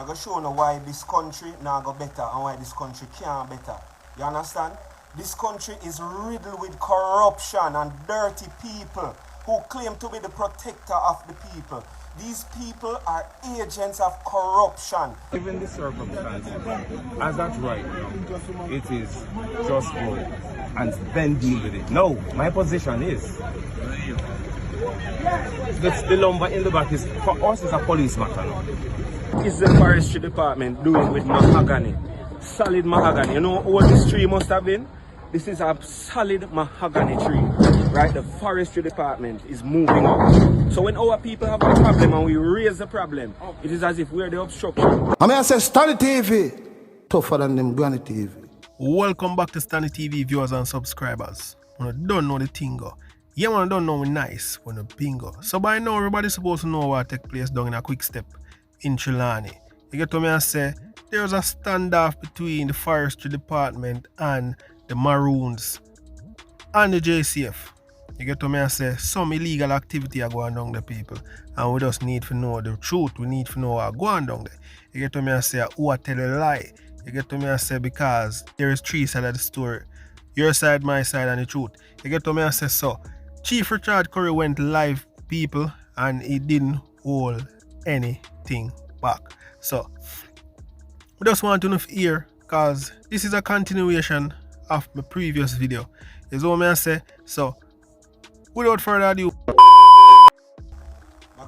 I'm going to show you why this country now go better and why this country can't better. You understand? This country is riddled with corruption and dirty people who claim to be the protector of the people. These people are agents of corruption. Given the circumstances, as that's right now, it is just go and then deal with it. No, my position is the lumber in the back is for us is a police matter now. Is the forestry department doing with mahogany? Solid mahogany. You know what this tree must have been? This is a solid mahogany tree, right? The forestry department is moving out. So when our people have a problem and we raise the problem, it is as if we're the obstruction. I say StannyTV, tougher than them Granny TV. Welcome back to StannyTV viewers and subscribers. When you don't know the tingo, yeah, when you don't know we nice, when you bingo. So by now everybody's supposed to know what take place down in a Quickstep in Trelawney. You get to me and say there's a standoff between the forestry department and the Maroons and the JCF. You get to me and say some illegal activity are going on the people and we just need to know the truth. We need to know what going on there. You get to me and say who tell a lie. You get to me and say because there is three sides of the story. Your side, my side and the truth. You get to me and say so. Chief Richard Currie went live people and he didn't hold anything back. So we just want to know here because this is a continuation of my previous video. Is what I say. So without further ado, I'm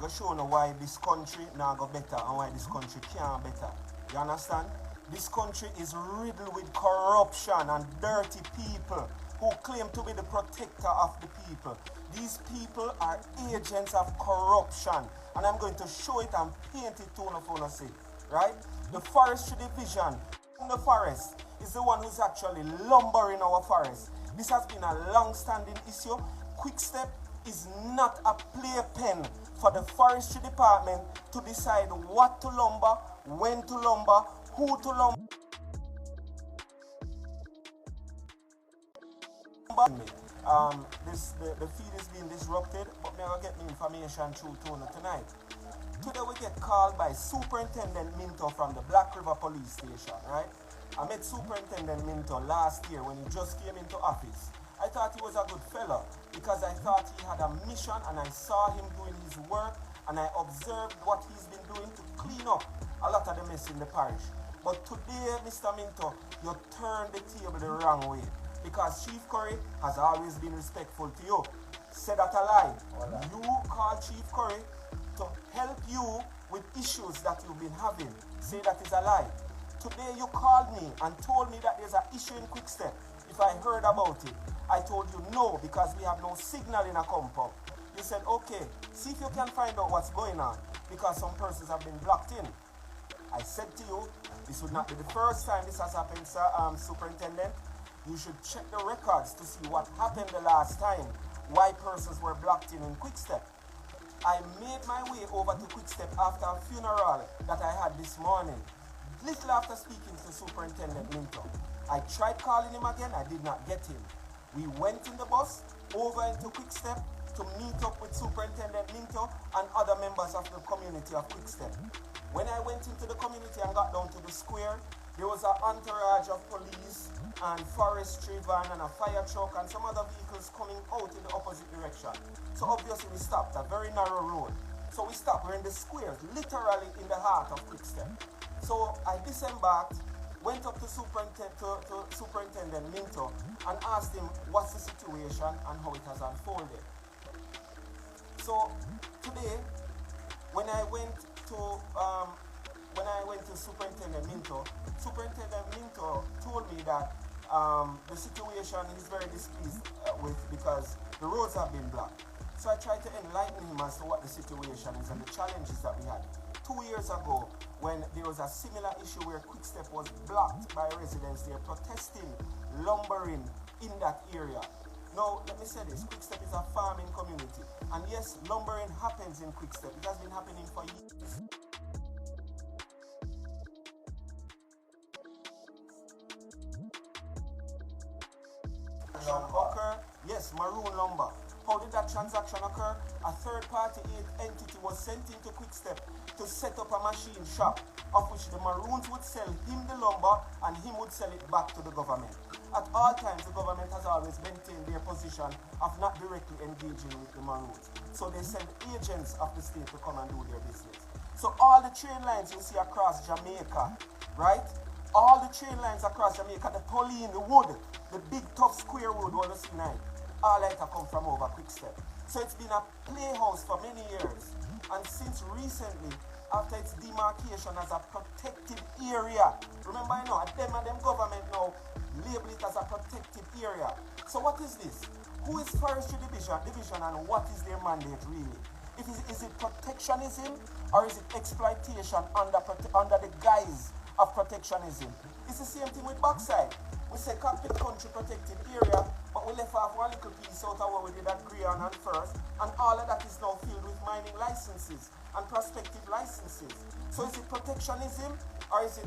going to show you why this country now go better and why this country can't better. You understand? This country is riddled with corruption and dirty people who claim to be the protector of the people. These people are agents of corruption. And I'm going to show it and paint it to you see. Right? The forestry division in the forest is the one who's actually lumbering our forest. This has been a long-standing issue. Quickstep is not a playpen for the forestry department to decide what to lumber, when to lumber, who to lumber. The feed is being disrupted, but me will get me information through Tona tonight. Today we get called by Superintendent Minto from the Black River Police Station, right? I met Superintendent Minto last year when he just came into office. I thought he was a good fellow because I thought he had a mission and I saw him doing his work and I observed what he's been doing to clean up a lot of the mess in the parish. But today, Mr. Minto, you turned the table the wrong way because Chief Currie has always been respectful to you. Say that a lie. You called Chief Currie to help you with issues that you've been having. Say that is a lie. Today you called me and told me that there's an issue in Quickstep. If I heard about it, I told you no because we have no signal in a compound. You said, okay, see if you can find out what's going on because some persons have been blocked in. I said to you, this would not be the first time this has happened, sir, Superintendent. You should check the records to see what happened the last time, why persons were blocked in Quickstep. I made my way over to Quickstep after a funeral that I had this morning. Little after speaking to Superintendent Minto, I tried calling him again, I did not get him. We went in the bus over into Quickstep to meet up with Superintendent Minto and other members of the community of Quickstep. When I went into the community and got down to the square, there was an entourage of police and forestry van and a fire truck and some other vehicles coming out in the opposite direction. So obviously we stopped, a very narrow road. So we stopped, we're in the square, literally in the heart of Quickstep. So I disembarked, went up to Superintendent Minto and asked him what's the situation and how it has unfolded. So today, when I went to Superintendent Minto told me that the situation he's very displeased with because the roads have been blocked. So I tried to enlighten him as to what the situation is and the challenges that we had. 2 years ago, when there was a similar issue where Quickstep was blocked by residents, they're protesting lumbering in that area. Now, let me say this, Quickstep is a farming community. And yes, lumbering happens in Quickstep. It has been happening for years. Occur? Yes, maroon lumber. How did that transaction occur? A third-party entity was sent into Quickstep to set up a machine shop of which the Maroons would sell him the lumber and him would sell it back to the government. At all times, the government has always maintained their position of not directly engaging with the Maroons. So they send agents of the state to come and do their business. So all the train lines you see across Jamaica, right? All the train lines across Jamaica, the Pauline, the Wood, the big tough square road what you see now, all that come from over Quickstep. So it's been a playhouse for many years. And since recently, after its demarcation as a protected area, remember, you know, them and them government now label it as a protected area. So what is this? Who is Forestry Division and what is their mandate really? Is it protectionism or is it exploitation under the guise of protectionism? It's the same thing with Backside. We say cockpit country protected area, but we left off one little piece out of what we did at Greon and First, and all of that is now filled with mining licenses and prospective licenses. So is it protectionism or is it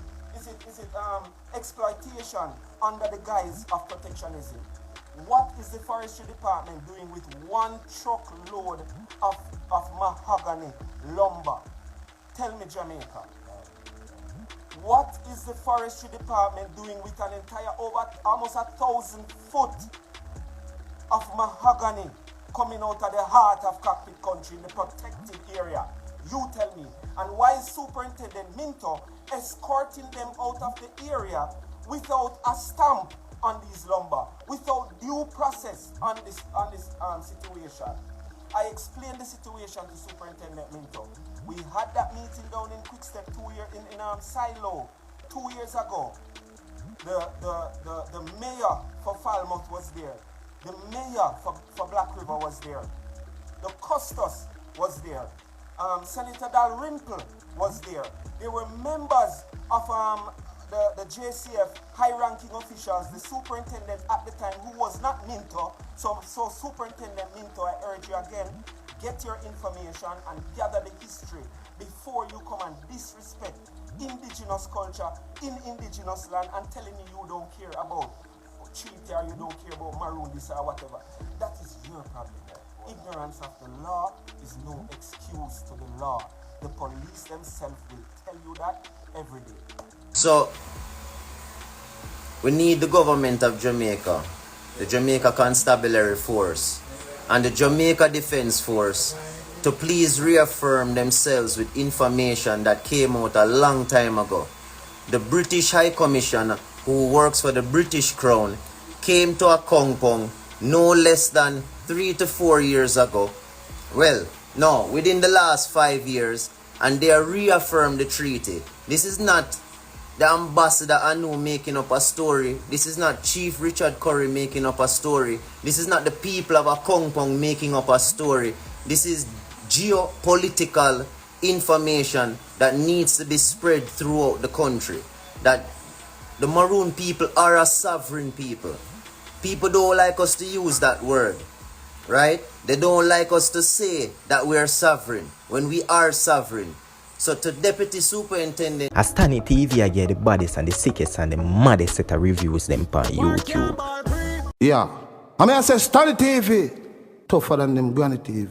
exploitation under the guise of protectionism? What is the Forestry Department doing with one truckload of mahogany lumber? Tell me, Jamaica. What is the Forestry Department doing with an entire almost 1,000 foot of mahogany coming out of the heart of cockpit country in the protected area? You tell me. And why is Superintendent Minto escorting them out of the area without a stamp on these lumber, without due process on this situation? I explained the situation to Superintendent Minto. We had that meeting down in Quickstep in Silo 2 years ago. The mayor for Falmouth was there. The mayor for Black River was there. The Custos was there. Senator Dalrymple was there. There were members of the JCF high-ranking officials, the superintendent at the time, who was not Minto. So Superintendent Minto, I urge you again, get your information and gather the history before you come and disrespect indigenous culture in indigenous land and telling me you don't care about treaty or you don't care about maroon this or whatever. That is your problem. Ignorance of the law is no excuse to the law. The police themselves will tell you that every day. So, we need the government of Jamaica, the Jamaica Constabulary Force, and the Jamaica Defense Force to please reaffirm themselves with information that came out a long time ago. The British High Commissioner, who works for the British Crown, came to a compound no less than 3 to 4 years ago. Well, no, within the last 5 years, and they reaffirmed the treaty. This is not the ambassador Anu making up a story. This is not Chief Richard Currie making up a story. This is not the people of Akongpong making up a story. This is geopolitical information that needs to be spread throughout the country. That the Maroon people are a sovereign people. People don't like us to use that word, right? They don't like us to say that we are sovereign when we are sovereign. So to Deputy Superintendent, as StannyTV, I get the baddest and the sickest and the maddest set of reviews them on YouTube. Yeah. I mean, I say StannyTV tougher than them Granny TV.